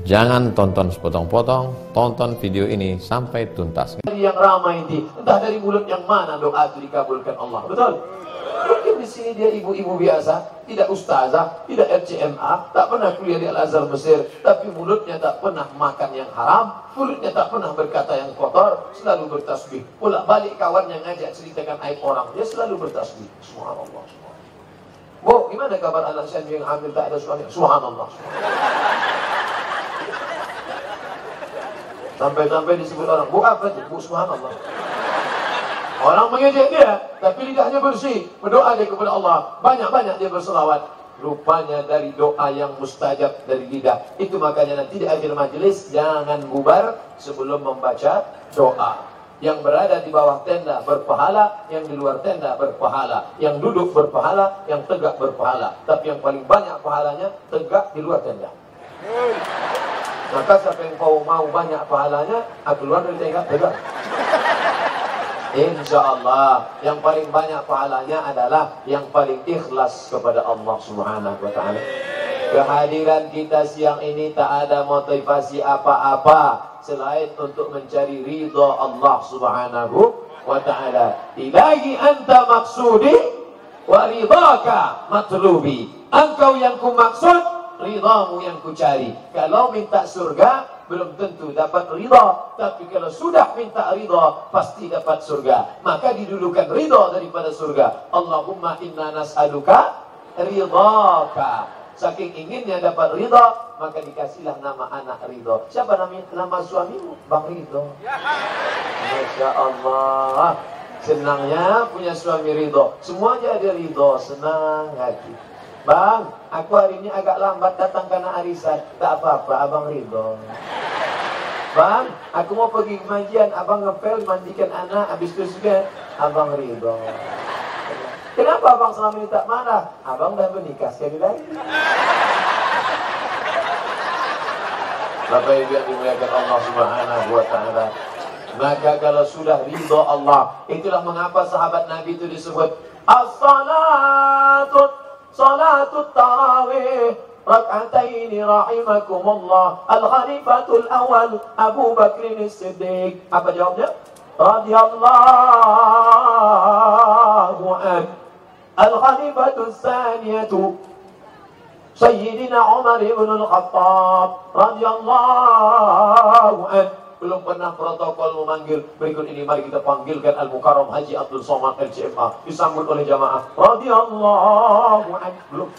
Jangan tonton sepotong-potong, tonton video ini sampai tuntas. Yang ramai ini, entah dari mulut yang mana doa itu dikabulkan Allah. Betul? Mungkin di sini dia ibu-ibu biasa, tidak ustazah, tidak RCMA, tak pernah kuliah di Al-Azhar Mesir, tapi mulutnya tak pernah makan yang haram, mulutnya tak pernah berkata yang kotor, selalu bertasbih. Pulak balik kawan yang ngajak ceritakan aib orang, dia selalu bertasbih. Subhanallah. Bu, gimana kabar anak saya yang hamil tak ada suami? Subhanallah. Sampai-sampai disebut orang, bu apa itu? Bu subhanallah. Orang mengejek dia, tapi lidahnya bersih, berdoa dia kepada Allah, banyak-banyak dia berselawat. Rupanya dari doa yang mustajab dari lidah. Itu makanya nanti di akhir majelis jangan bubar sebelum membaca doa. Yang berada di bawah tenda berpahala, yang di luar tenda berpahala, yang duduk berpahala, yang tegak berpahala. Tapi yang paling banyak pahalanya tegak di luar tenda. Maka siapa yang kau mau banyak pahalanya, keluar dari tenda tegak. Insya Allah yang paling banyak pahalanya adalah yang paling ikhlas kepada Allah Subhanahu wa Ta'ala. Kehadiran kita siang ini tak ada motivasi apa-apa selain untuk mencari ridha Allah Subhanahu wa Ta'ala. Ilahi anta maksudi wa ridhaka matlubi. Engkau yang ku maksud, ridhamu yang ku cari. Kalau minta surga belum tentu dapat ridha, tapi kalau sudah minta ridha pasti dapat surga. Maka didulukan ridha daripada surga. Allahumma inna nas'aluka ridhaka. Saking inginnya dapat ridha, maka dikasihlah nama anak ridha. Siapa nama suamimu? Bang Ridho. Masya Allah. Senangnya punya suami ridha. Semuanya ada ridha, senang hati. Bang, aku hari ini agak lambat datang karena arisan. Tak apa-apa, abang ridho. Bang, aku mau pergi ke pengajian, abang ngepel mandikan anak, habis itu juga abang ridho. Kenapa abang selama ini tak marah? Abang dah menikah sekali lagi. Bapak Ibu yang dimuliakan Allah Subhanahu wa Ta'ala. Maka kalau sudah ridho Allah, itulah mengapa sahabat Nabi itu disebut Salatut tarawih rak'ataini rahimakumullah. Al-Khalifatul awal Abu Bakr as-Siddiq. Apa jawabnya? Radhiyallahu an. Al-Khalifatul tsaniyatu Sayyidina Umar ibn al-Khattab radhiyallahu an. Belum pernah protokol memanggil. Berikut ini mari kita panggilkan Al-Mukarram Haji Abdul Somad LCMA, disambut oleh jamaah radhiyallahu anhu. Belum,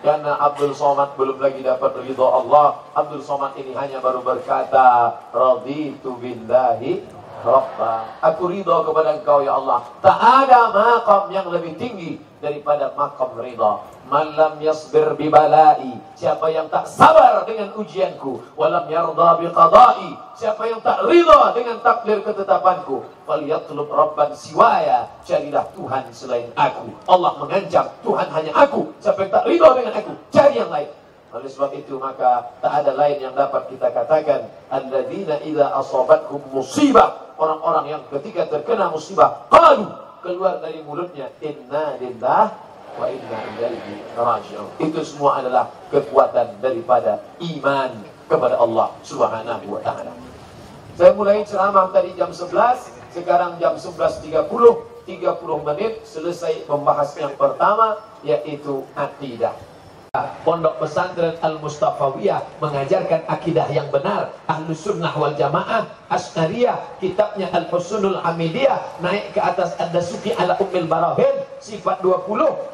karena Abdul Somad belum lagi dapat ridha Allah. Abdul Somad ini hanya baru berkata raditu billahi rabba. Aku ridha kepada Engkau ya Allah. Tak ada maqam yang lebih tinggi daripada maqam ridha. Man lam yasbir bi balai, siapa yang tak sabar dengan ujianku, walam yarda bi qada'i, siapa yang tak ridha dengan takdir ketetapanku, falyatlub rabban siwaya, carilah Tuhan selain aku. Allah mengancam, Tuhan hanya aku. Siapa yang tak ridha dengan aku, cari yang lain. Oleh sebab itu maka tak ada lain yang dapat kita katakan alladzina idza asabathum musibah, orang-orang yang ketika terkena musibah qalu, keluar dari mulutnya inna lillahi wa inna ilaihi raji'un. Itu semua adalah kekuatan daripada iman kepada Allah Subhanahu wa Ta'ala. Saya mulai ceramah tadi jam 11, sekarang jam 11.30, 30 menit selesai membahas yang pertama, yaitu akidah. Pondok Pesantren Al-Mustafawiyah mengajarkan akidah yang benar, Ahlus Sunnah wal Jamaah, Asy'ariyah, kitabnya Al-Husnul Hamidiyah, naik ke atas Ad-Dasuki ala Ummil Barahin, sifat 20,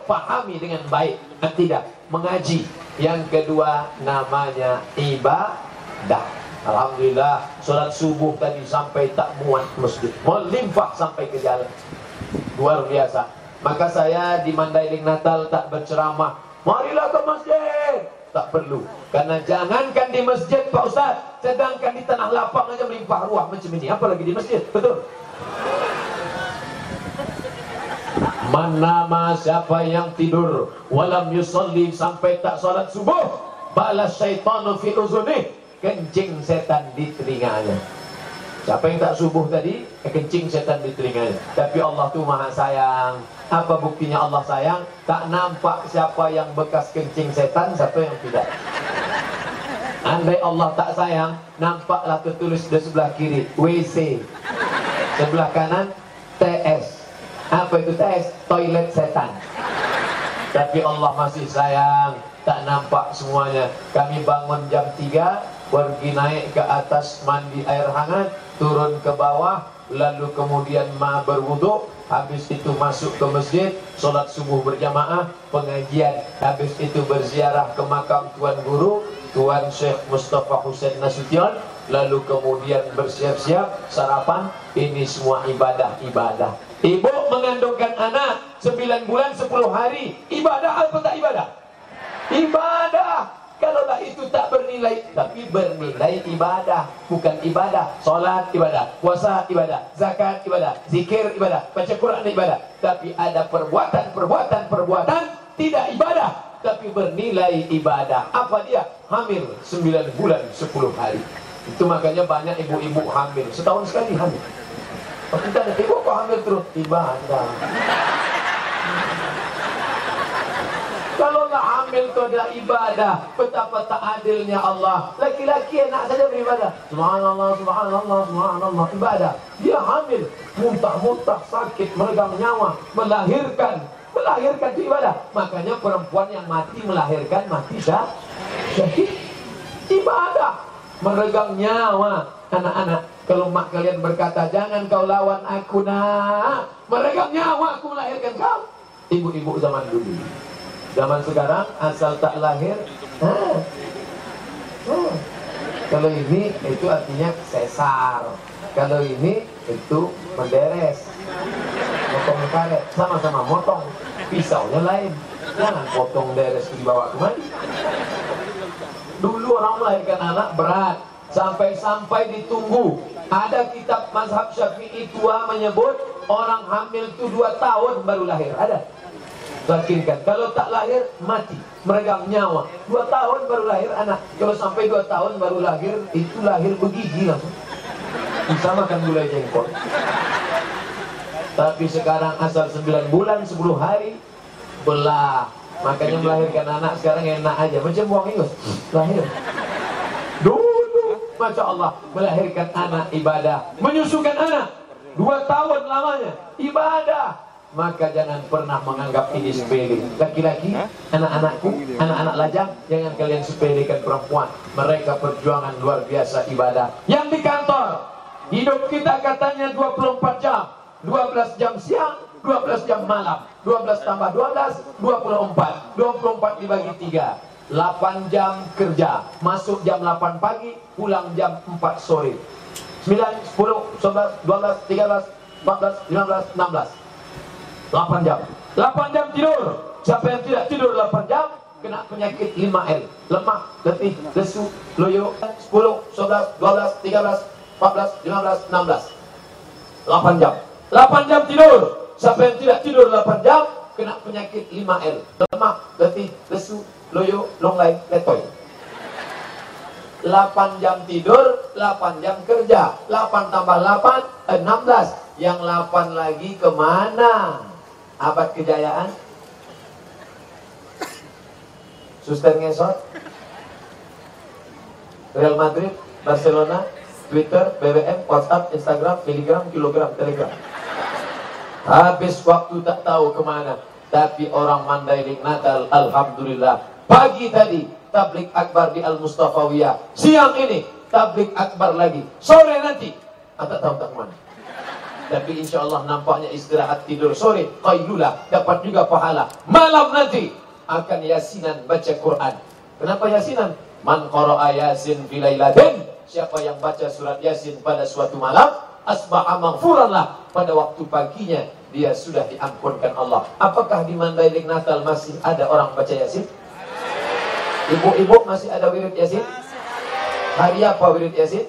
pahami dengan baik akidah, mengaji. Yang kedua namanya ibadah. Alhamdulillah, sholat subuh tadi sampai tak muat masjid, mau limpah sampai ke jalan, luar biasa. Maka saya di Mandailing Natal tak berceramah, marilah ke masjid, tak perlu. Karena jangankan di masjid Pak Ustaz, sedangkan di tanah lapang aja melimpah ruah macam ini, apalagi di masjid. Betul? Manama, siapa yang tidur walam yusalli, sampai tak salat subuh, balas syaitanu fi uzunih, kencing setan di telinganya. Siapa yang tak subuh tadi, kencing setan di telinganya. Tapi Allah tu maha sayang. Apa buktinya Allah sayang? Tak nampak siapa yang bekas kencing setan, siapa yang tidak. Andai Allah tak sayang, nampaklah tertulis di sebelah kiri WC, sebelah kanan TS. Apa itu TS? Toilet setan. Tapi Allah masih sayang, tak nampak semuanya. Kami bangun jam 3, pergi naik ke atas mandi air hangat, turun ke bawah, lalu kemudian berwudu, habis itu masuk ke masjid, sholat subuh berjamaah, pengajian, habis itu berziarah ke makam Tuan Guru, Tuan Syekh Mustafa Husain Nasution, lalu kemudian bersiap-siap sarapan. Ini semua ibadah-ibadah. Ibu mengandungkan anak 9 bulan 10 hari, ibadah apa tak ibadah? Ibadah. Kalaulah itu tak bernilai, tapi bernilai ibadah. Bukan ibadah, solat ibadah, puasa ibadah, zakat ibadah, zikir ibadah, baca Quran ibadah. Tapi ada perbuatan tidak ibadah, tapi bernilai ibadah. Apa dia? Hamil 9 bulan 10 hari. Itu makanya banyak ibu-ibu hamil setahun sekali hamil. Tapi tak ada ibu kok hamil terus, ibadah. Kalau nggak hamil itu adalah ibadah. Betapa tak adilnya Allah. Laki-laki enak saja beribadah. Subhanallah, subhanallah, subhanallah. Ibadah. Dia hamil, muntah-muntah, sakit, meregang nyawa, melahirkan itu ibadah. Makanya perempuan yang mati melahirkan mati syahid. Ibadah. Meregang nyawa. Anak-anak, kalau mak kalian berkata, jangan kau lawan aku nak, meregang nyawa aku melahirkan kau. Ibu-ibu zaman dulu. Zaman sekarang asal tak lahir, kalau ini itu artinya sesar, kalau ini itu menderes, potong karet, sama-sama motong, pisaunya lain, jangan potong deres dibawa kemana. Dulu orang melahirkan anak berat, sampai ditunggu. Ada kitab mazhab Syafi'i tua menyebut orang hamil itu 2 tahun baru lahir. Ada. Yakinkan, kalau tak lahir mati, meregang nyawa. 2 tahun baru lahir anak. Kalau sampai 2 tahun baru lahir, itu lahir begigi langsung. Disamakan gulai jengkol. Tapi sekarang asal 9 bulan 10 hari belah. Makanya melahirkan anak sekarang enak aja, macam buang ingus. Lahir. Dulu, Masya Allah, melahirkan anak ibadah, menyusukan anak 2 tahun lamanya ibadah. Maka jangan pernah menganggap ini sepele. Laki-laki, anak-anakku, anak-anak lajang, jangan kalian sepelekan perempuan. Mereka perjuangan luar biasa ibadah. Yang di kantor, hidup kita katanya 24 jam. 12 jam siang, 12 jam malam. 12 tambah 12, 24. 24 dibagi 3. 8 jam kerja. Masuk jam 8 pagi, pulang jam 4 sore. 9, 10, 11, 12, 13, 14, 15, 16. 8 jam. 8 jam tidur. Siapa yang tidak tidur 8 jam kena penyakit 5L. Lemah, letih, lesu, loyo. 10, 11, 12, 13, 14, 15, 16. 8 jam. 8 jam tidur. Siapa yang tidak tidur 8 jam kena penyakit 5L. Lemah, letih, lesu, loyo, longlai, letoy. 8 jam tidur, 8 jam kerja. 8 tambah 8, 16. Yang 8 lagi kemana? Abad kejayaan, Suster ngesot, Real Madrid, Barcelona, Twitter, BBM, WhatsApp, Instagram, Telegram, kilogram, Telegram. Habis waktu tak tahu kemana. Tapi orang Mandailing Natal, alhamdulillah. Pagi tadi tablik akbar di Al-Mustafawiyah. Siang ini tablik akbar lagi. Sore nanti tak tahu tak kemana. Tapi insya Allah nampaknya istirahat tidur sore, qailulah, dapat juga pahala. Malam nanti akan yasinan baca Quran. Kenapa yasinan? Man qara'a yasin fi lailatin, siapa yang baca surat yasin pada suatu malam, asbaha maghfuran lah, pada waktu paginya dia sudah diampunkan Allah. Apakah di Mandailing Natal masih ada orang baca yasin? Ibu-ibu masih ada wirid yasin? Hari apa wirid yasin?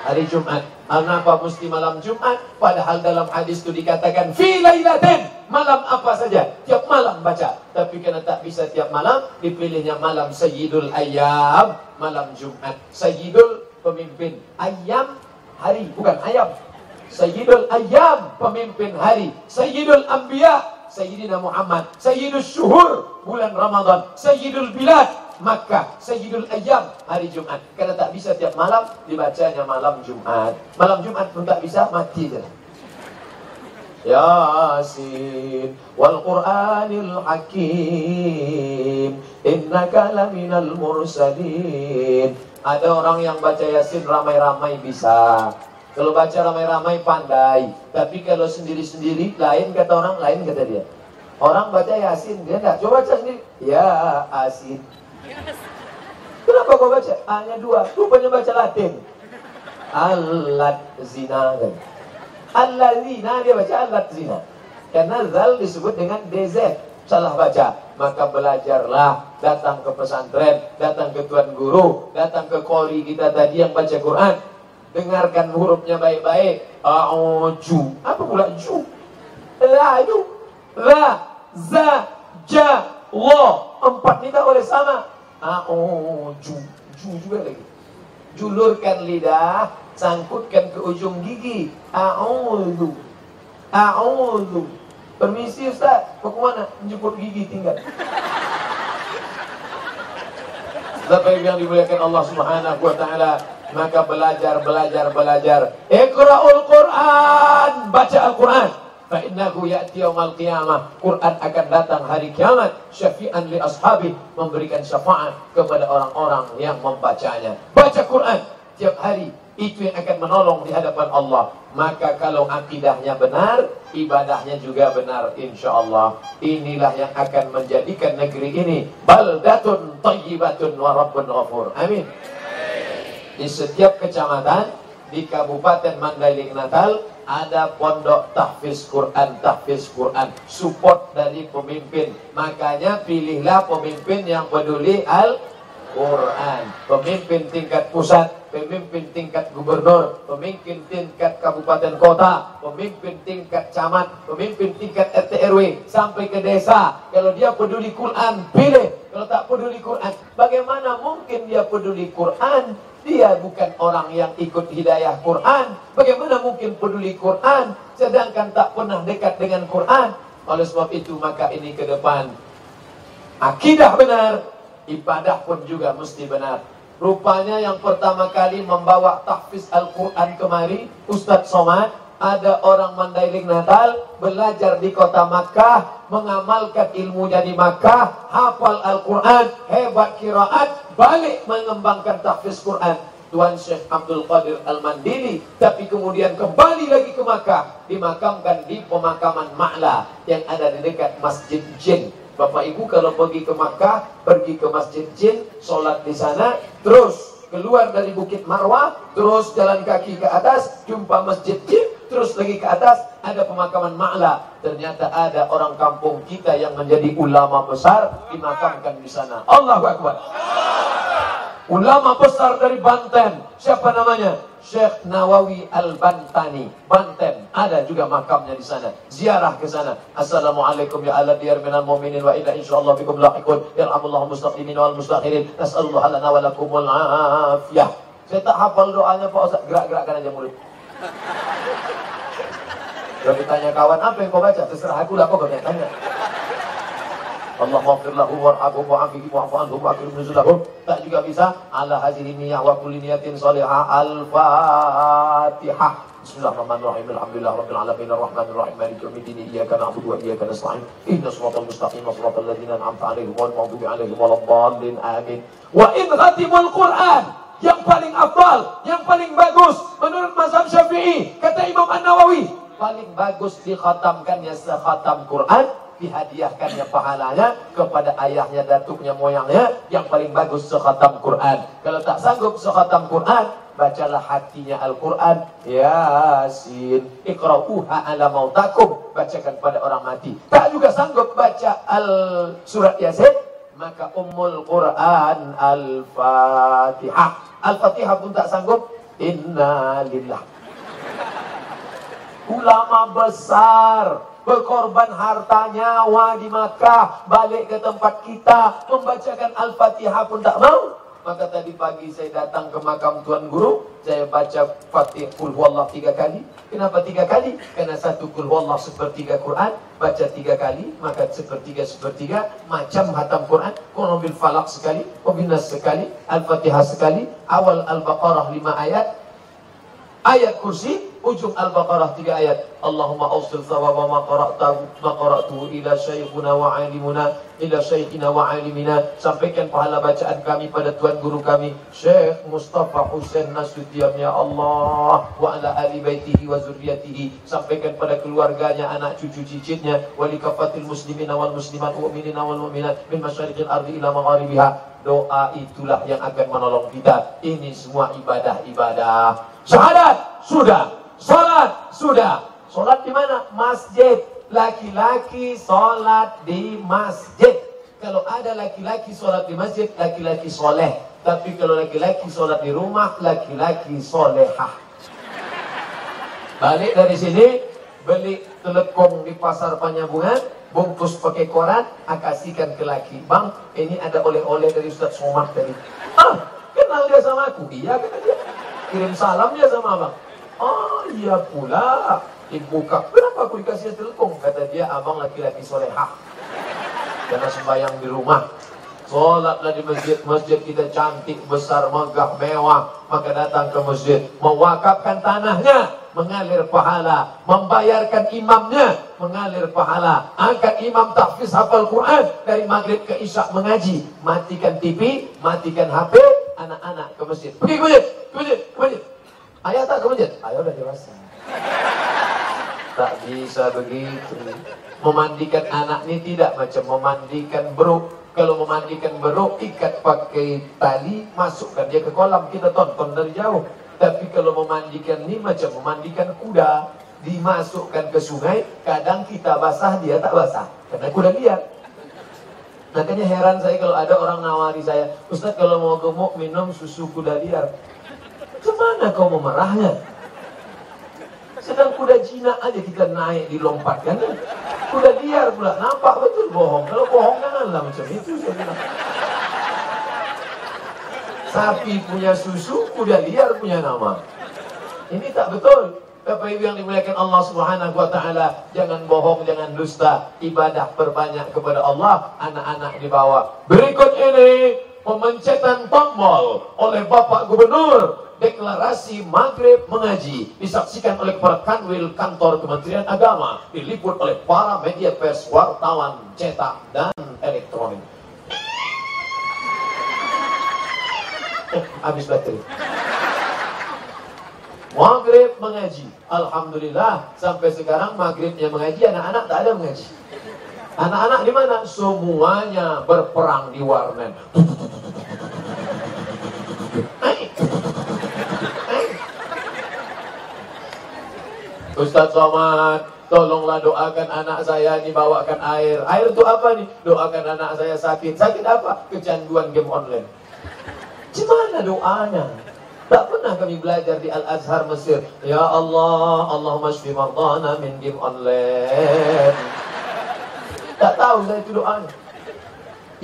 Hari Jumat. Kenapa mesti malam Jumat? Padahal dalam hadis itu dikatakan fi lailatin, malam apa saja, tiap malam baca. Tapi karena tak bisa tiap malam, dipilihnya malam Sayyidul Ayyam, malam Jumat. Sayyidul pemimpin, Ayyam hari, bukan ayam. Sayyidul Ayyam pemimpin hari. Sayyidul Anbiya Sayyidina Muhammad. Sayyidul Syuhur bulan Ramadan. Sayyidul Bilad Makkah, Sayyidul Ayyam, hari Jumat. Karena tak bisa tiap malam, dibacanya malam Jumat. Malam Jumat pun tak bisa, mati je. Yasin wal Qur'anil Hakim innaka laminal mursalin. Ada orang yang baca Yasin ramai-ramai bisa. Kalau baca ramai-ramai pandai. Tapi kalau sendiri-sendiri, lain kata orang, lain kata dia. Orang baca Yasin, dia enggak. Coba baca sendiri. Ya Asin. Kenapa kau baca? Hanya dua. Rupanya baca Latin. Alat zina kan. Allazina, dia baca alat zina. Karena zal disebut dengan DZ. Salah baca. Maka belajarlah. Datang ke pesantren, datang ke tuan guru, datang ke qori kita tadi yang baca Quran. Dengarkan hurufnya baik-baik. A'uju. Apa pula ju? La'ju. Ra, za, ja, wa. Empat ini tak boleh sama. A'uju. Ju juga lagi. Julurkan lidah, sangkutkan ke ujung gigi. A'udhu. A'udhu. Permisi Ustaz, mau kemana? Menjemput gigi tinggal. Bapak yang dimuliakan Allah Subhanahu wa taala, maka belajar. Iqra'ul Qur'an, baca Al-Qur'an. Fa innahu ya'ti yaumal qiyamah. Quran akan datang hari kiamat, syafi'an li ashabi, memberikan syafaat kepada orang-orang yang membacanya. Baca Quran tiap hari, itu yang akan menolong di hadapan Allah. Maka kalau akidahnya benar, ibadahnya juga benar, insyaallah. Inilah yang akan menjadikan negeri ini baldatun thayyibatun wa rabbun ghafur. Amin. Di setiap kecamatan di Kabupaten Mandailing Natal ada pondok tahfiz Quran, support dari pemimpin. Makanya pilihlah pemimpin yang peduli Al-Quran. Pemimpin tingkat pusat, pemimpin tingkat gubernur, pemimpin tingkat kabupaten kota, pemimpin tingkat camat, pemimpin tingkat RT RW sampai ke desa. Kalau dia peduli Quran, pilih. Kalau tak peduli Quran, bagaimana mungkin dia peduli Quran? Dia bukan orang yang ikut hidayah Quran. Bagaimana mungkin peduli Quran sedangkan tak pernah dekat dengan Quran? Oleh sebab itu maka ini ke depan akidah benar, ibadah pun juga mesti benar. Rupanya yang pertama kali membawa tahfiz Al-Quran kemari Ustadz Somad. Ada orang Mandailing Natal belajar di kota Makkah, mengamalkan ilmunya di Makkah, hafal Al-Quran, hebat qiraat, balik mengembangkan tahfiz Quran. Tuan Syekh Abdul Qadir Al-Mandili, tapi kemudian kembali lagi ke Makkah, dimakamkan di pemakaman Ma'la yang ada di dekat Masjid Jin. Bapak Ibu kalau pergi ke Makkah, pergi ke Masjid Jin, sholat di sana, terus keluar dari Bukit Marwah, terus jalan kaki ke atas, jumpa Masjid Jin, terus lagi ke atas, ada pemakaman Ma'la. Ternyata ada orang kampung kita yang menjadi ulama besar, dimakamkan di sana. Allahu Akbar. Ulama besar dari Banten, siapa namanya? Syekh Nawawi Al-Bantani, Banten. Ada juga makamnya di sana. Ziarah ke sana. Assalamualaikum ya ala diyar minal mu'minin wa inna insyaallah bikum lahiqun. Yarhamullahu mustaqimin wal mustakhirin. Nas'alullah lana wa lakumul afiyah. Saya tak hafal doanya Pak Ustaz. Gerak-gerakkan aja mulut. Kalau ditanya kawan, apa yang kau baca? Terserah aku lah, kau tanya. Allah maghfir lahu warhamhu wa'afihi wa'fu anhu wa'akrim nuzulahu. Tak juga bisa ala hadhihi niyyah wa kulli niyatin salihah. Al-Fatihah. Bismillahirrahmanirrahim. Alhamdulillah rabbil alamin arrahmanir rahim maliki yaumiddin iyyaka na'budu wa iyyaka nasta'in ihdinas siratal mustaqim siratal ladzina an'amta 'alaihim ghairil maghdubi 'alaihim waladdallin amin. Wa in khatimul Quran, yang paling afdal, yang paling bagus menurut mazhab Syafi'i, kata Imam An-Nawawi, paling bagus dikhatamkannya sekhatam Quran, dihadiahkannya pahalanya kepada ayahnya, datuknya, moyangnya. Yang paling bagus sekhatam Quran. Kalau tak sanggup sekhatam Quran, bacalah hatinya Al-Quran. Yasin, iqra'uha ala mautakum, bacakan pada orang mati. Tak juga sanggup baca surat Yasin, maka Ummul Quran Al-Fatihah. Al-Fatihah pun tak sanggup, Inna lillah. Ulama besar berkorban harta nyawa di Makkah, balik ke tempat kita, membacakan Al-Fatihah pun tak mau. Maka tadi pagi saya datang ke makam Tuan Guru, saya baca Fatihah Qul Huwallah 3 kali. Kenapa 3 kali? Karena satu Qul Huwallah sepertiga Quran, baca 3 kali, maka sepertiga, macam hatam Quran. Qul bil Falaq sekali, Qul Nas sekali, Al-Fatihah sekali, awal Al-Baqarah 5 ayat, ayat kursi, ujung Al-Baqarah 3 ayat. Allahumma awsil thawaba ma qara'tuhu ila syayikhuna wa alimuna, ila syayikhina wa alimina. Sampaikan pahala bacaan kami pada Tuan Guru kami Syekh Mustafa Hussein Nasution, ya Allah, wa ala ali baitihi wa zurriyatihi. Sampaikan pada keluarganya, anak cucu cicitnya, wa li kafatil muslimina wal muslimat, mu'minina wal mu'minat, min masyariqil ardi ila magharibiha. Doa itulah yang akan menolong kita. Ini semua ibadah-ibadah. Syahadat sudah, salat sudah. Salat di mana? Masjid. Laki-laki salat di masjid. Kalau ada laki-laki salat di masjid, laki-laki soleh. Tapi kalau laki-laki salat di rumah, laki-laki solehah. Balik dari sini, beli telekong di pasar Penyambungan, bungkus pakai koran, kasihkan ke laki. Bang, ini ada oleh-oleh dari Ustaz Somad tadi. Ah, kenal dia sama aku? Iya, kata dia. Kirim salam dia sama abang. Oh iya pula. Dibuka, kenapa aku dikasih telekong? Kata dia, abang laki-laki solehah. Karena sembahyang di rumah. Sholatlah di masjid. Masjid kita cantik, besar, megah, mewah. Maka datang ke masjid, mewakafkan tanahnya, mengalir pahala. Membayarkan imamnya, mengalir pahala. Angkat imam tahfiz hafal Quran dari maghrib ke isya mengaji. Matikan TV, matikan HP, anak-anak ke masjid. Pergi ke masjid, ke masjid, ke masjid. Ayah tak ke masjid? Ayah udah dewasa. Tak bisa begitu. Memandikan anak ini tidak macam memandikan beruk. Kalau memandikan beruk, ikat pakai tali, masukkan dia ke kolam, kita tonton dari jauh. Tapi kalau memandikan ini macam memandikan kuda, dimasukkan ke sungai, kadang kita basah, dia tak basah, karena kuda liar. Makanya heran saya kalau ada orang nawari saya, Ustaz kalau mau gemuk minum susu kuda liar. Kemana kau memerahnya? Sedang kuda jinak aja kita naik dilompatkan. Kuda liar pula, nampak betul bohong. Kalau bohong janganlah macam itu, saya bilang. Sapi punya susu, kuda liar punya nama. Ini tak betul. Bapak Ibu yang dimuliakan Allah Subhanahu wa taala, jangan bohong, jangan dusta. Ibadah perbanyak kepada Allah, anak-anak dibawa. Berikut ini pemencetan tombol oleh Bapak Gubernur. Deklarasi maghrib mengaji disaksikan oleh para kanwil kantor Kementerian Agama, diliput oleh para media pers, wartawan cetak dan elektronik. Habis baterai. Maghrib mengaji, alhamdulillah sampai sekarang maghribnya mengaji, anak-anak tak ada mengaji. Anak-anak di mana? Semuanya berperang di warnet. Ustaz Somad, tolonglah doakan anak saya dibawakan air. Air itu apa nih? Doakan anak saya sakit. Sakit apa? Kecanduan game online. Gimana doanya? Tak pernah kami belajar di Al-Azhar Mesir. Ya Allah, Allahumma shfi mardana min game online. Tak tahu saya itu doanya.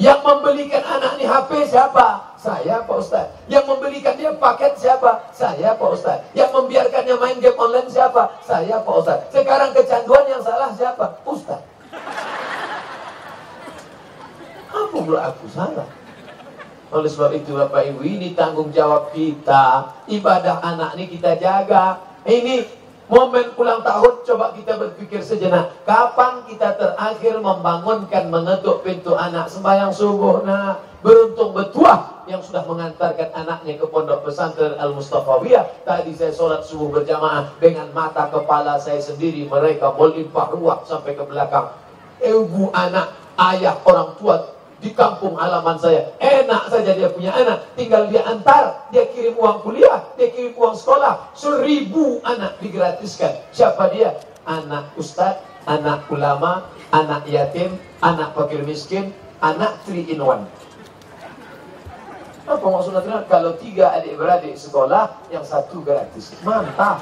Yang membelikan anak ini HP siapa? Saya Pak Ustaz. Yang membelikan dia paket siapa? Saya Pak Ustaz. Yang membiarkannya main game online siapa? Saya Pak Ustaz. Sekarang kecanduan yang salah siapa? Ustaz. Apa pula aku salah? Oleh sebab itu Bapak Ibu, ini tanggung jawab kita. Ibadah anak ini kita jaga. Ini momen ulang tahun, coba kita berpikir sejenak. Kapan kita terakhir membangunkan, mengetuk pintu anak sembahyang subuh? Nah, beruntung betuah yang sudah mengantarkan anaknya ke pondok pesantren Al-Mustafawiyah. Tadi saya sholat subuh berjamaah dengan mata kepala saya sendiri. Mereka melimpah ruah sampai ke belakang. Ibu, anak, ayah, orang tua di kampung halaman saya, enak saja dia punya anak, tinggal dia antar, dia kirim uang kuliah, dia kirim uang sekolah, 1000 anak digratiskan. Siapa dia? Anak ustadz, anak ulama, anak yatim, anak fakir miskin, anak 3 in 1. Apa maksudnya? Kalau 3 adik beradik sekolah, yang 1 gratis. Mantap,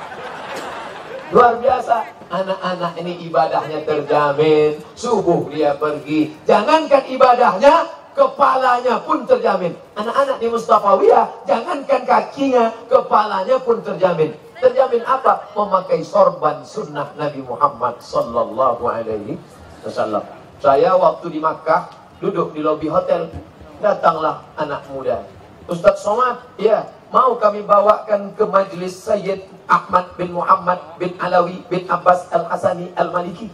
luar biasa. Anak-anak ini ibadahnya terjamin. Subuh dia pergi. Jangankan ibadahnya, kepalanya pun terjamin. Anak-anak di Mustafawiyah, jangankan kakinya, kepalanya pun terjamin. Terjamin apa? Memakai sorban sunnah Nabi Muhammad sallallahu alaihi wasallam. Saya waktu di Makkah, duduk di lobi hotel, datanglah anak muda. Ustaz Somad, ya, mau kami bawakan ke majlis Sayyid Ahmad bin Muhammad bin Alawi bin Abbas Al-Hasani Al-Maliki.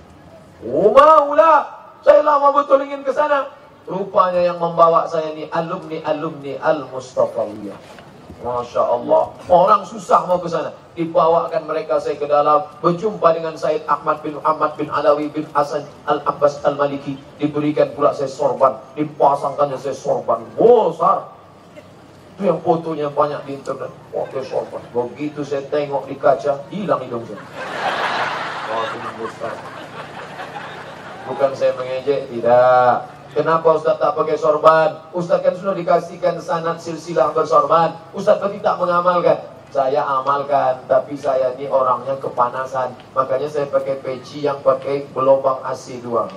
Oh, maulah. Saya lama betul ingin ke sana. Rupanya yang membawa saya ini alumni Al-Mustafawiyah. Masya Allah. Orang susah mau ke sana. Dibawakan mereka saya ke dalam, berjumpa dengan Sayyid Ahmad bin Muhammad bin Alawi bin Hasan Al-Abbas Al-Maliki. Diberikan pula saya sorban. Dipasangkannya saya sorban besar. Itu yang fotonya banyak di internet. Pakai sorban. Begitu saya tengok di kaca, hilang hidung saya. Wah, itu besar. Bukan saya mengejek, tidak. Kenapa Ustaz tak pakai sorban? Ustaz kan sudah dikasihkan sanad silsilah bersorban. Ustaz berarti tak mengamalkan. Saya amalkan, tapi saya ini orangnya kepanasan. Makanya saya pakai peci yang pakai gelombang AC 2.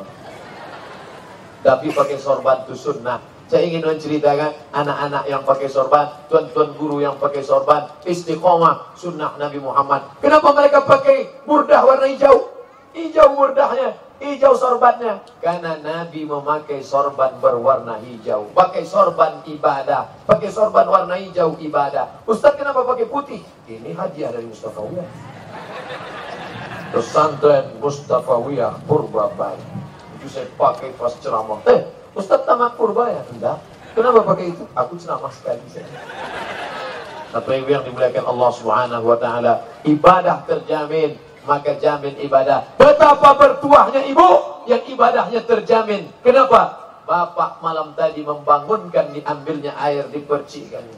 Tapi pakai sorban itu sunnah. Saya ingin menceritakan anak-anak yang pakai sorban, tuan-tuan guru yang pakai sorban, istiqomah sunnah Nabi Muhammad. Kenapa mereka pakai burdah warna hijau? Hijau burdahnya, hijau sorbannya. Karena Nabi memakai sorban berwarna hijau. Pakai sorban ibadah, pakai sorban warna hijau ibadah. Ustaz kenapa pakai putih? Ini hadiah dari Mustafawiyah. Pesantren Mustafawiyah Purbabai. Itu saya pakai pas ceramah. Ustaz tamat purba ya? Enggak. Kenapa pakai itu? Aku ceramah sekali saja. Bapak Ibu yang dimuliakan Allah Subhanahu wa taala, ibadah terjamin, maka jamin ibadah. Betapa bertuahnya ibu yang ibadahnya terjamin. Kenapa? Bapak malam tadi membangunkan, diambilnya air, dipercikannya.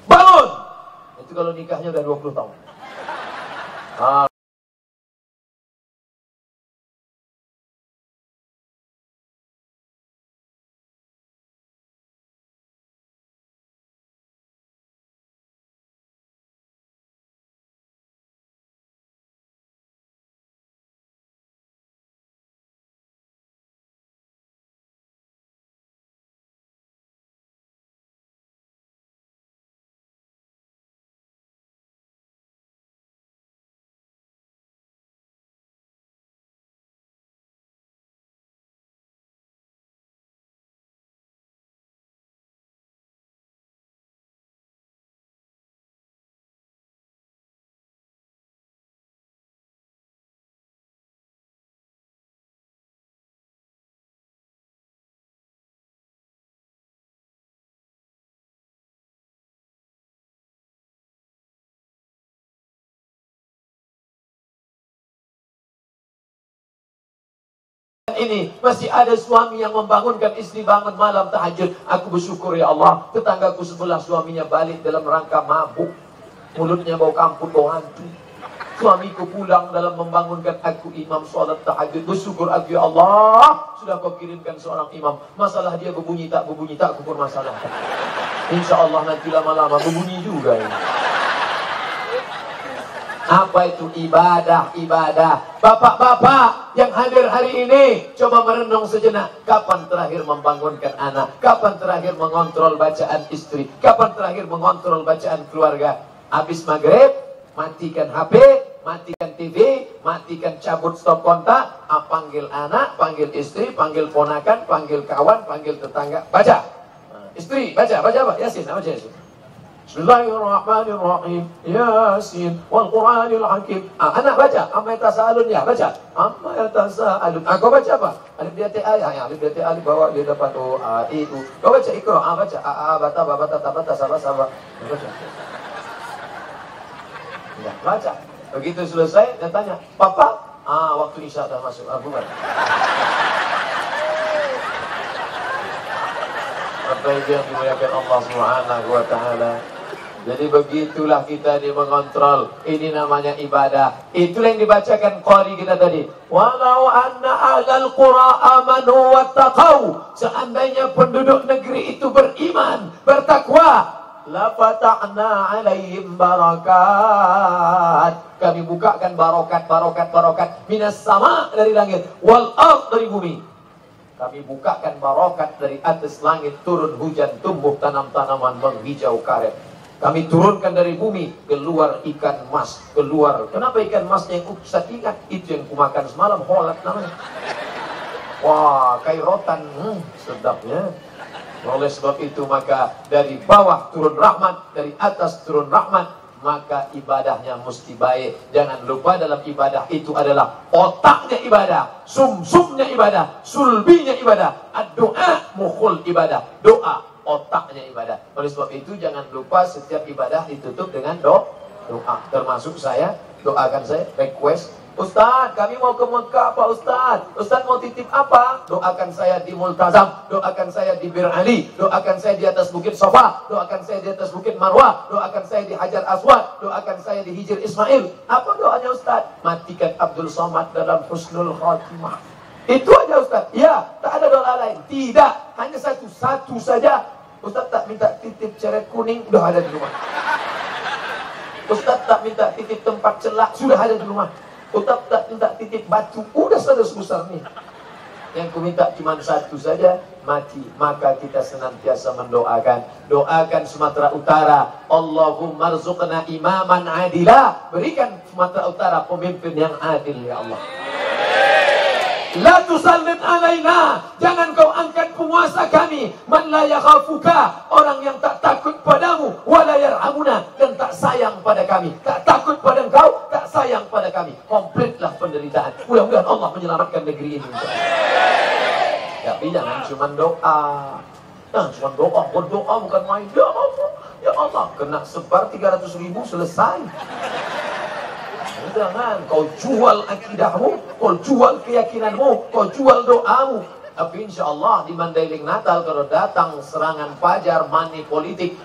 Bangun! Itu kalau nikahnya udah 20 tahun. Ini masih ada suami yang membangunkan istri bangun malam tahajud. Aku bersyukur ya Allah, tetanggaku sebelah suaminya balik dalam rangka mabuk, mulutnya bau kampung, bau hantu. Suamiku pulang dalam membangunkan aku imam sholat tahajud. Bersyukur aku ya Allah, sudah kau kirimkan seorang imam. Masalah dia berbunyi tak aku pun masalah. Insya Allah nanti lama-lama berbunyi juga ini. Apa itu ibadah? Bapak-bapak yang hadir hari ini, coba merenung sejenak. Kapan terakhir membangunkan anak? Kapan terakhir mengontrol bacaan istri? Kapan terakhir mengontrol bacaan keluarga? Habis maghrib, matikan HP, matikan TV, matikan cabut stop kontak, panggil anak, panggil istri, panggil ponakan, panggil kawan, panggil tetangga, baca. Istri, baca apa? Yasin, apa Yasin? Bismillahirrahmanirrahim. Yasin wal Qur'anil Hakim. Anak baca, amma yatasaalun ya, baca. Amma yatasaalun. Kau baca apa? Alif dia ta ya, alif dia ta alif bawa dia dapat itu. Kau baca Iqra, baca bata tabata sama. Baca. Ya, baca. Begitu selesai dia tanya, "Papa, waktu Isya dah masuk." Bukan. Apa yang dimuliakan Allah Subhanahu wa taala. Jadi begitulah kita mengontrol. Ini namanya ibadah. Itulah yang dibacakan qari kita tadi. Walau anna ahlal qura amanu wattaqau. Seandainya penduduk negeri itu beriman, bertakwa, la fatahna alaihim barakat. Kami bukakan barokat minas sama dari langit, wal ard dari bumi. Kami bukakan barokat dari atas langit, turun hujan, tumbuh tanam-tanaman menghijau karet. Kami turunkan dari bumi, keluar ikan mas, keluar. Kenapa ikan masnya yang Ustaz ingat? Itu yang kumakan semalam, holat namanya. Wah, kayak rotan, sedapnya. Oleh sebab itu maka dari bawah turun rahmat, dari atas turun rahmat, maka ibadahnya mesti baik. Jangan lupa dalam ibadah itu adalah otaknya ibadah, sumsumnya ibadah, sulbinya ibadah. Doa mukhul ibadah, doa otaknya ibadah. Oleh sebab itu jangan lupa setiap ibadah ditutup dengan doa. Termasuk saya, doakan saya, request, Ustaz, kami mau ke Mekah Pak Ustaz. Ustaz mau titip apa? Doakan saya di Multazam, doakan saya di Bir Ali, doakan saya di atas Bukit Sofa, doakan saya di atas Bukit Marwah, doakan saya di Hajar Aswad, doakan saya di Hijr Ismail. Apa doanya Ustaz? Matikan Abdul Somad dalam husnul khatimah. Itu aja Ustaz. Ya, tak ada doa lain. Tidak, hanya satu saja. Ustaz tak minta titip ceret kuning, udah ada di rumah. Ustaz tak minta titip tempat celak, sudah ada di rumah. Ustaz tak minta titip batu, udah sebesar nih. Yang ku minta cuma satu saja, mati. Maka kita senantiasa mendoakan. Doakan Sumatera Utara, Allahumma rzuqna imaman adila. Berikan Sumatera Utara pemimpin yang adil ya Allah. La tusallit alaina, jangan kau angkat penguasa kami, man la yakhafuka, orang yang tak takut padamu, wala yarhamuna, dan tak sayang pada kami. Tak takut pada engkau, tak sayang pada kami. Komplitlah penderitaan. Mudah-mudahan Allah menyelamatkan negeri ini. Tapi jangan cuma doa. Jangan cuma doa, berdoa bukan main. Ya Allah, ya Allah, kena sebar 300.000 selesai. Jangan kau jual akidahmu, kau jual keyakinanmu, kau jual doamu. Tapi insya Allah di Mandailing Natal kalau datang serangan fajar, money politik,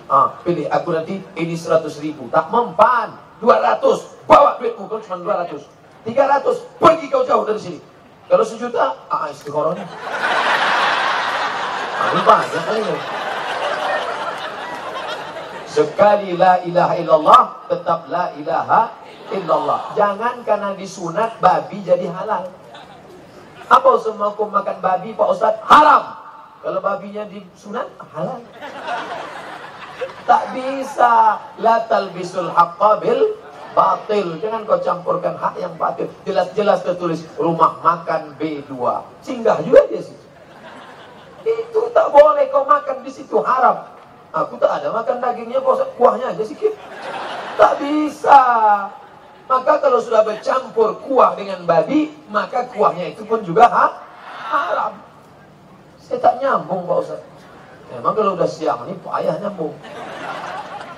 pilih aku nanti ini 100.000, tak mempan. 200, bawa duitmu, kau cuma 200, 300, pergi kau jauh dari sini. Kalau 1 juta, istiqorohnya. Ini banyak ini. Sekali la ilaha illallah, tetap la ilaha illallah. Jangan karena disunat babi jadi halal. Apa semua hukum makan babi Pak Ustaz? Haram. Kalau babinya disunat halal. Tak bisa. La talbisul haqqa bil batil. Jangan kau campurkan hak yang batil. Jelas-jelas tertulis rumah makan B2. Singgah juga dia situ. Itu tak boleh kau makan di situ, haram. Aku tak ada makan dagingnya, kuahnya aja sedikit. Tak bisa. Maka kalau sudah bercampur kuah dengan babi, maka kuahnya itu pun juga haram. Saya tak nyambung Pak Ustaz. Memang kalau udah siang ini payah nyambung.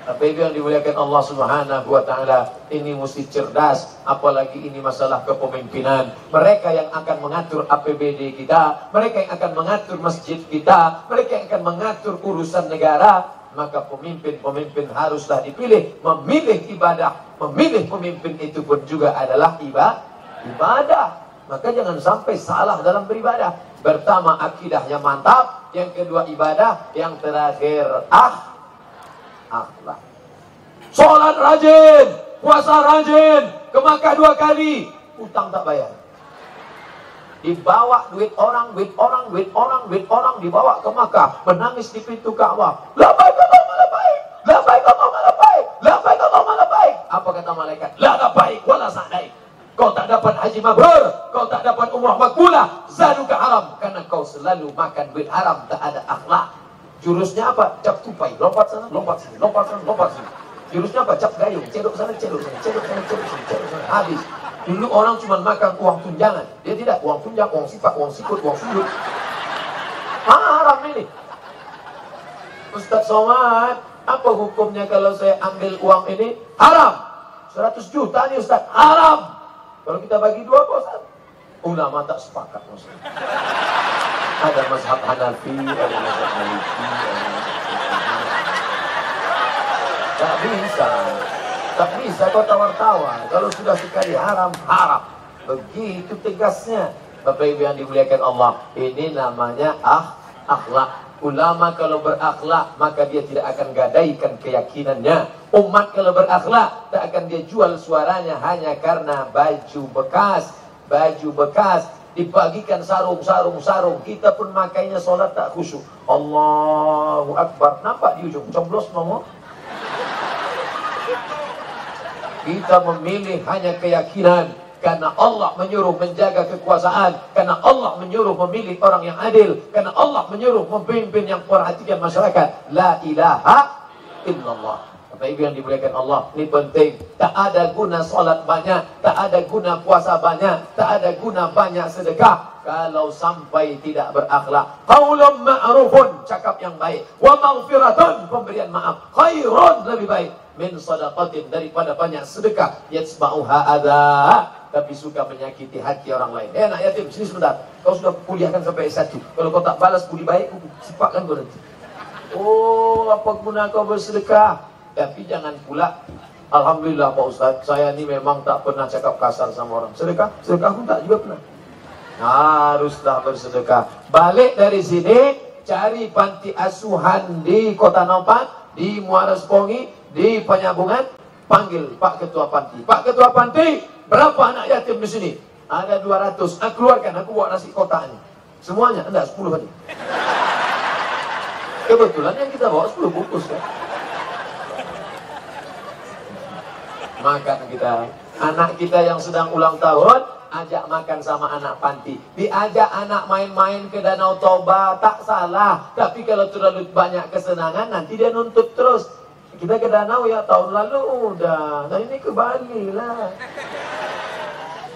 Tapi itu yang dimuliakan Allah Subhanahu wa ta'ala, ini mesti cerdas. Apalagi ini masalah kepemimpinan. Mereka yang akan mengatur APBD kita, mereka yang akan mengatur masjid kita, mereka yang akan mengatur urusan negara. Maka pemimpin-pemimpin haruslah dipilih. Memilih ibadah, memilih pemimpin itu pun juga adalah ibadah. Maka jangan sampai salah dalam beribadah. Pertama akidahnya mantap, yang kedua ibadah, yang terakhir akhlak. Sholat rajin, puasa rajin, ke Makkah 2 kali, utang tak bayar. Dibawa duit orang, dibawa ke Makkah, menangis di pintu Ka'bah. Labbaik Allahumma labbaik, labbaik Allahumma labbaik, labbaik Allahumma labbaik. Apa kata malaikat? La labbaik wala sa'daik. Kau tak dapat haji mabrur, kau tak dapat umrah makbulah, zaduka haram, karena kau selalu makan duit haram, tak ada akhlak. Jurusnya apa? Cap tupai, lompat sana, lompat sini, lompat sana, lompat sini. Jurusnya apa? Cap gayung, cedok sana, cedok sana, cedok sana, cedok sana, cedok sana. Habis. Dulu orang cuma makan uang tunjangan. Dia tidak, uang tunjang, uang sifat, uang sikut, uang sudut. Haram ini. Ustaz Somad, apa hukumnya kalau saya ambil uang ini? Haram. 100 juta nih Ustaz, haram. Kalau kita bagi 2 apa Ustaz? Ulama tak sepakat Ustaz. Ada mazhab Hanafi, ada mazhab Maliki, tak bisa. Tak bisa kau tawar-tawar. Kalau sudah sekali haram, haram. Begitu tegasnya. Bapak Ibu yang dimuliakan Allah, ini namanya akhlak. Ulama kalau berakhlak, maka dia tidak akan gadaikan keyakinannya. Umat kalau berakhlak, tak akan dia jual suaranya hanya karena baju bekas. Baju bekas dibagikan sarung. Kita pun makainya sholat tak khusyuk. Allahu Akbar. Nampak di ujung, coblos nomor. Kita memilih hanya keyakinan, karena Allah menyuruh menjaga kekuasaan, karena Allah menyuruh memilih orang yang adil, karena Allah menyuruh memimpin yang perhatikan masyarakat. La ilaha illallah. Bapak Ibu yang dimuliakan Allah, ini penting. Tak ada guna salat banyak, tak ada guna puasa banyak, tak ada guna banyak sedekah kalau sampai tidak berakhlak. Qaulun ma'rufun, cakap yang baik, wa maghfiratun, pemberian maaf, khairun, lebih baik, min sadaqatin, daripada banyak sedekah, yatsba'uha adza, tapi suka menyakiti hati orang lain. Anak yatim, sini sebentar. Kau sudah kuliahkan sampai S1. Kalau kau tak balas budi baik, aku sipakkan kau nanti. Oh, apa guna kau bersedekah? Tapi jangan pula, alhamdulillah Pak Ustaz, saya ini memang tak pernah cakap kasar sama orang. Sedekah pun tak juga pernah. Haruslah bersedekah. Balik dari sini, cari panti asuhan di Kota Naupat, di Muara Sepongi, di Penyambungan. Panggil Pak Ketua Panti. Pak Ketua Panti, berapa anak yatim di sini? Ada 200. Aku keluarkan, aku buat nasi kotaknya. Semuanya, enggak 10 aja. Kebetulan yang kita bawa 10 bungkus kan. Makan kita. Anak kita yang sedang ulang tahun, ajak makan sama anak panti. Diajak anak main-main ke Danau Toba, tak salah. Tapi kalau terlalu banyak kesenangan, nanti dia nuntut terus. Kita ke danau ya tahun lalu udah. Nah ini ke Bali lah.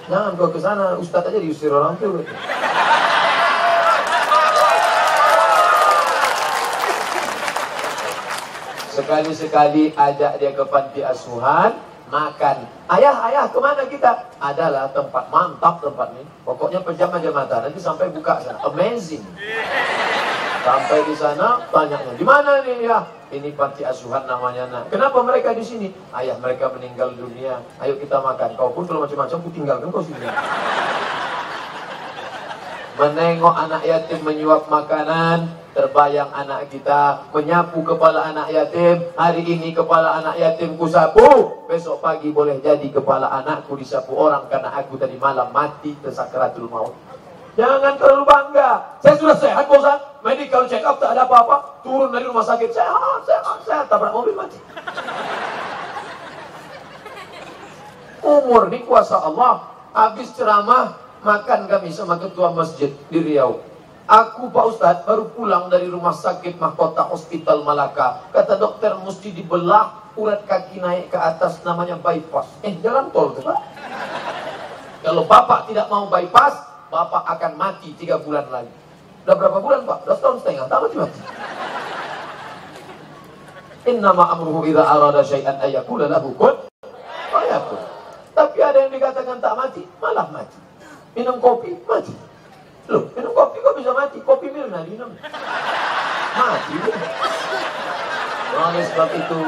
Jangan kau ke sana, Ustadz aja diusir orang tuh. Sekali-sekali ajak dia ke panti asuhan, makan. Ayah, kemana kita? Adalah tempat mantap tempat ini. Pokoknya pejam aja mata, nanti sampai buka sana. Amazing. Sampai di sana, tanyanya, di mana nih ya? Ini panti asuhan namanya. Nah, kenapa mereka di sini? Ayah mereka meninggal dunia. Ayo kita makan. Kau pun kalau macam-macam, ku tinggalkan kau sini. Menengok anak yatim menyuap makanan, terbayang anak kita menyapu kepala anak yatim. Hari ini kepala anak yatim ku sapu, besok pagi boleh jadi kepala anakku disapu orang karena aku tadi malam mati tersakaratul maut. Jangan terlalu bangga. Saya sudah sehat, Bosan. Medical check up tak ada apa-apa. Turun dari rumah sakit, sehat. Tabrak mobil mati. Umur di kuasa Allah. Habis ceramah, makan kami sama ketua masjid di Riau. Aku Pak Ustadz baru pulang dari rumah sakit Mahkota Hospital Malaka. Kata dokter mesti dibelah urat kaki naik ke atas, namanya bypass. Jalan tol tuh Pak. Kalau Bapak tidak mau bypass, Bapak akan mati 3 bulan lagi. Udah berapa bulan Pak? Udah setahun setengah, tak mati-mati. Innama amruhu idza arada syai'an ayyakula lahu kun fayakun. Tapi ada yang dikatakan tak mati, malah mati. Minum kopi, mati. Loh, minum kopi kok bisa mati? Kopi Mirna minum. Mati. Oleh sebab itu,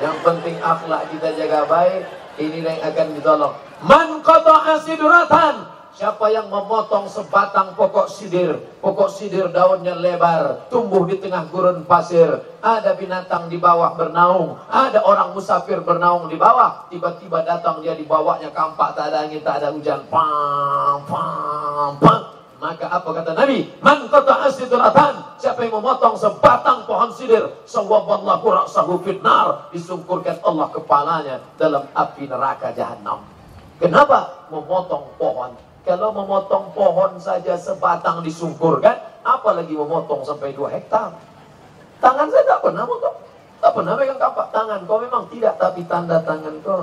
yang penting akhlak kita jaga baik. Inilah yang akan ditolong. Man qata'a sidratan, siapa yang memotong sebatang pokok sidir daunnya lebar, tumbuh di tengah gurun pasir, ada binatang di bawah bernaung, ada orang musafir bernaung di bawah, tiba-tiba datang dia di bawahnya kampak, tak ada angin, tak ada hujan, pam. Maka apa kata Nabi? Man qata'a sidratan, siapa yang memotong sebatang pohon sidir, sawwaballahu ra'sahu finnar, disungkurkan Allah kepalanya dalam api neraka jahanam. Kenapa memotong pohon? Kalau memotong pohon saja sebatang disungkurkan, apalagi memotong sampai 2 hektar. Tangan saya tak pernah motong, tak pernah pegang kapak tangan. Kau memang tidak, tapi tanda tangan kau.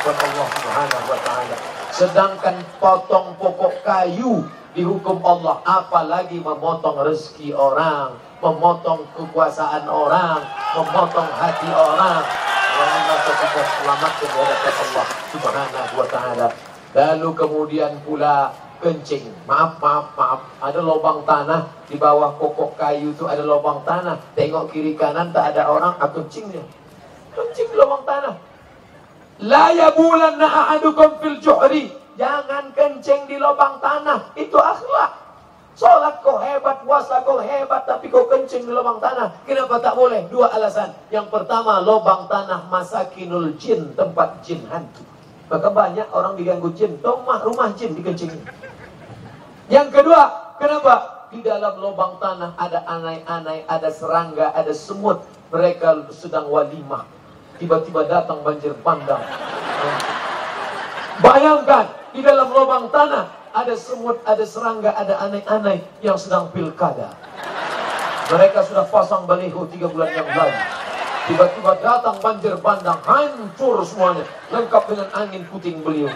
Allah Subhanahu wa ta'ala. Sedangkan potong pokok kayu dihukum Allah, apalagi memotong rezeki orang, memotong kekuasaan orang, memotong hati orang. Yang maka kita selamatkan dari Allah Subhanahu wa ta'ala. Lalu kemudian pula kencing. Maaf. Ada lubang tanah di bawah pokok kayu itu, ada lubang tanah. Tengok kiri kanan tak ada orang, kencingnya. Kencing di lubang tanah. La yabulanna ahadukum fil juhri, jangan kencing di lubang tanah. Itu akhlak. Salat kau hebat, puasa kau kau hebat tapi kau kencing di lubang tanah. Kenapa tak boleh? Dua alasan. Yang pertama, lubang tanah masakinul jin, tempat jin hantu. Maka banyak orang diganggu jin, rumah jin dikencingin. Yang kedua, kenapa? Di dalam lubang tanah ada anai-anai, ada serangga, ada semut. Mereka sedang walimah. Tiba-tiba datang banjir bandang. Bayangkan, di dalam lubang tanah ada semut, ada serangga, ada anai-anai yang sedang pilkada. Mereka sudah pasang baliho 3 bulan yang lalu. Tiba-tiba datang banjir bandang, hancur semuanya, lengkap dengan angin puting beliung.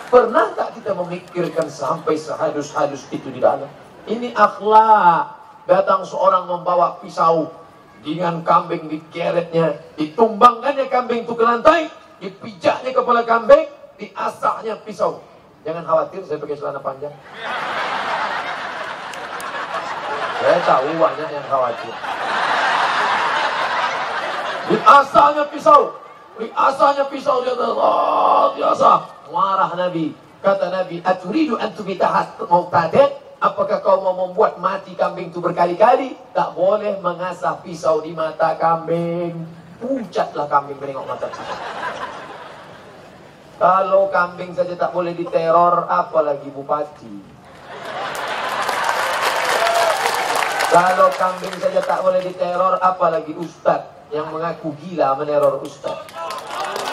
Pernah tak kita memikirkan sampai sehadus-hadus itu di dalam? Ini akhlak. Datang seorang membawa pisau dengan kambing digeretnya, ditumbangkannya kambing itu ke lantai, dipijaknya kepala kambing, diasahnya pisau. Jangan khawatir, saya pakai celana panjang. Saya tahu banyak yang khawatir. Diasahnya pisau, dia diasah. Marah Nabi. Kata Nabi, aturidu an tubitahat muqtadat? Apakah kau mau membuat mati kambing itu berkali-kali? Tak boleh mengasah pisau di mata kambing. Pucatlah kambing menengok mata pisau. Kalau kambing saja tak boleh diteror, apalagi bupati. Kalau kambing saja tak boleh diteror, apalagi ustadz yang mengaku gila meneror ustadz.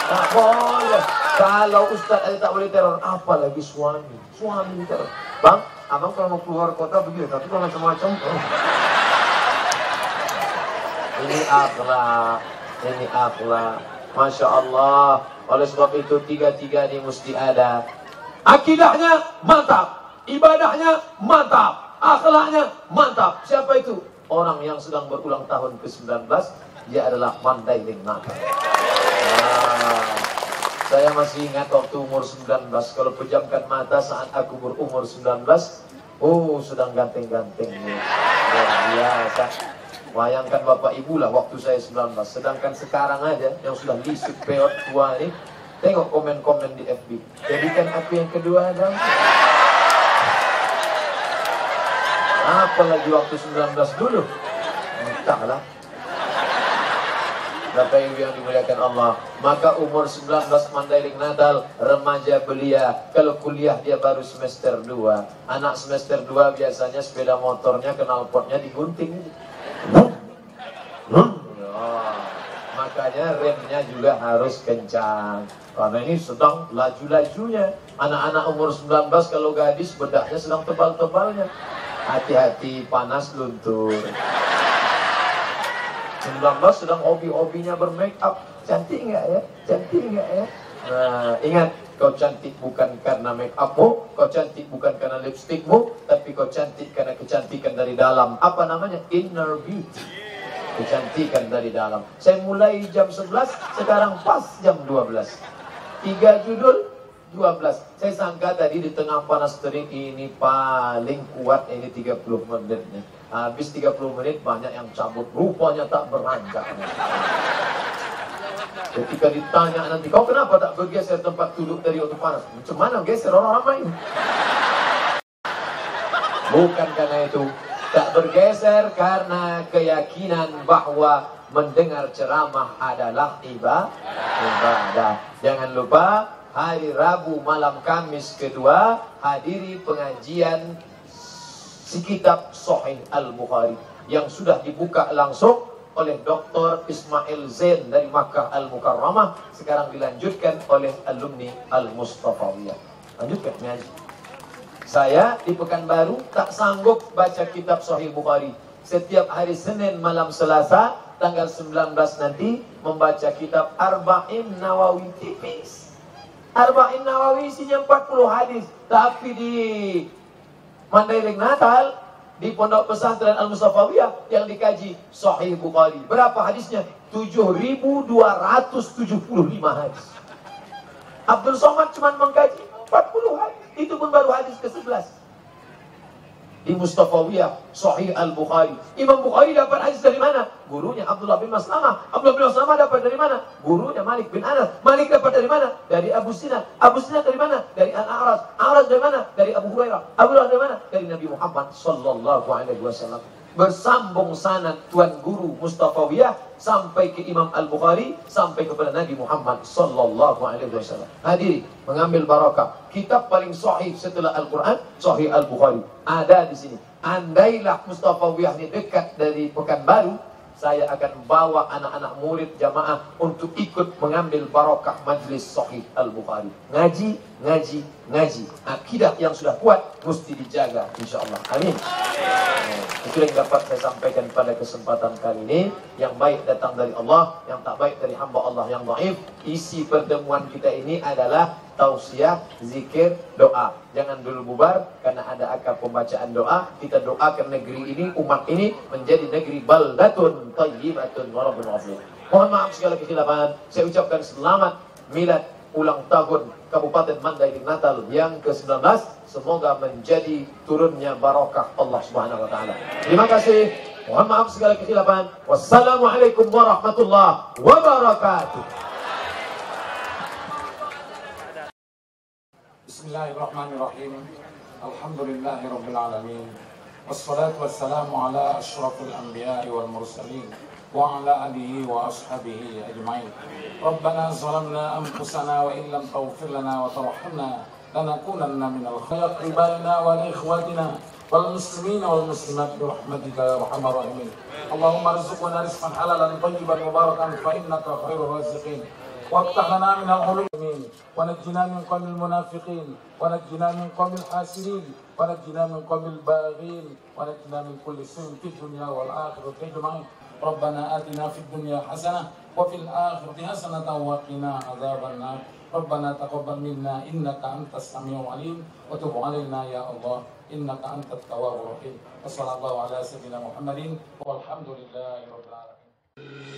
Tak boleh. Kalau ustadz aja tak boleh teror, apalagi suami. Suami teror. Bang, abang kalau mau keluar kota begini, tapi kalau macam-macam. Ini akhlak. Ini akhlak. Masya Allah. Oleh sebab itu tiga-tiga ini mesti ada. Akidahnya mantap, ibadahnya mantap, akhlaknya mantap. Siapa itu? Orang yang sedang berulang tahun ke-19. Dia adalah Mandailing Natal. Saya masih ingat waktu umur 19. Kalau pejamkan mata saat aku berumur 19, sedang ganteng-ganteng. Luar biasa. Bayangkan bapak ibu lah waktu saya 19. Sedangkan sekarang aja yang sudah lisik peot tua ini, tengok komen-komen di FB. Jadikan aku yang kedua dong. Apalagi waktu 19 dulu. Entahlah. Bapak ibu yang dimuliakan Allah. Maka umur 19 Mandailing Natal, remaja belia. Kalau kuliah dia baru semester 2. Anak semester 2 biasanya sepeda motornya knalpotnya digunting. Makanya remnya juga harus kencang. Karena ini sedang laju-lajunya. Anak-anak umur 19 kalau gadis bedaknya sedang tebal-tebalnya. Hati-hati panas luntur. 19 sedang hobi-hobinya bermake up. Cantik nggak ya? Cantik nggak ya? Nah, ingat, kau cantik bukan karena make upmu, kau cantik bukan karena lipstikmu, tapi kau cantik karena kecantikan dari dalam. Apa namanya? Inner beauty. Kecantikan dari dalam. Saya mulai jam 11, sekarang pas jam 12. 3 judul, 12. Saya sangka tadi di tengah panas terik ini paling kuat ini 30 menitnya. Habis 30 menit banyak yang cabut. Rupanya tak beranjak. Ketika ditanya nanti, kau kenapa tak bergeser tempat duduk dari waktu panas? Macam mana geser orang ramai? Bukan karena itu. Tak bergeser karena keyakinan bahwa mendengar ceramah adalah ibadah. Jangan lupa hari Rabu malam Kamis kedua hadiri pengajian si kitab Sahih Al-Bukhari yang sudah dibuka langsung oleh Dr. Ismail Zain dari Makkah Al-Mukarramah. Sekarang dilanjutkan oleh alumni Al-Mustafawiyah. Lanjutkan ngaji. Saya di Pekanbaru tak sanggup baca kitab Sahih Bukhari. Setiap hari Senin malam Selasa tanggal 19 nanti membaca kitab Arba'in Nawawi tipis. Arba'in Nawawi isinya 40 hadis. Tapi di Mandailing Natal, di Pondok Pesantren Al-Mustafawiyah yang dikaji Sahih Bukhari. Berapa hadisnya? 7.275 hadis. Abdul Somad cuma mengkaji 40 hadis. Itu pun baru hadis ke-11. di Mustafawiyah Sahih Al-Bukhari. Imam Bukhari dapat hadis dari mana? Gurunya Abdullah bin Maslamah. Abdullah bin Maslamah dapat dari mana? Gurunya Malik bin Anas. Malik dapat dari mana? Dari Abu Sinan. Abu Sinan dari mana? Dari Al-A'raj. A'raj dari mana? Dari Abu Hurairah. Abu Hurairah dari mana? Dari Nabi Muhammad sallallahu alaihi wasallam. Bersambung sanad tuan guru Mustafawiyah sampai ke Imam Al-Bukhari, sampai kepada Nabi Muhammad sallallahu alaihi wasallam. Hadiri, mengambil barakah. Kitab paling sahih setelah Al-Quran, Sahih Al-Bukhari. Ada di sini. Andailah Mustafawiyah ini dekat dari Pekanbaru, saya akan bawa anak-anak murid jamaah untuk ikut mengambil barakah majlis Sahih Al-Bukhari. Ngaji, ngaji, ngaji. Akidah yang sudah kuat mesti dijaga, insyaAllah. Amin. Itu yang dapat saya sampaikan pada kesempatan kali ini. Yang baik datang dari Allah, yang tak baik dari hamba Allah yang dhaif. Isi pertemuan kita ini adalah tausiah, zikir, doa. Jangan dulu bubar karena ada akad pembacaan doa. Kita doakan negeri ini, umat ini menjadi negeri baldatun thayyibatun wa rabbun ghafur. Mohon maaf segala kekhilafan. Saya ucapkan selamat milad ulang tahun Kabupaten Mandailing Natal yang ke-19. Semoga menjadi turunnya barakah Allah Subhanahu wa taala. Terima kasih. Mohon maaf segala kekhilafan. Wassalamualaikum warahmatullahi wabarakatuh. Bismillahirrahmanirrahim. Alhamdulillahirabbil alamin. Wassalatu wassalamu ala asyrafil anbiya'i wal mursalin wa ala alihi wa ashabihi ajma'in. Rabbana zalamna anfusana wa in lam taghfir lana wa tarhamna lanakunanna minal khasirin. Ribalana wa li ikhwatina wal muslimina wal muslimat bi rahmatika ya arhamar rahimin. Allahumma rizqna rizqan halalan thayyiban mubarakan fa innaka khairur raziqin. وافتح لنا من العلوم ونجنا من قوم المنافقين ونجنا من قوم الحاسدين ونجنا من قوم الباغين ونجنا من كل سوء في الدنيا والآخرة أجمعين. ربنا آتنا في الدنيا حسنة وفي الآخرة حسنة وقنا عذاب النار. ربنا تقبل منا إنك أنت السميع العليم وتب علينا يا الله إنك أنت التواب الرحيم. وصلى الله على سيدنا محمد والحمد لله رب العالمين.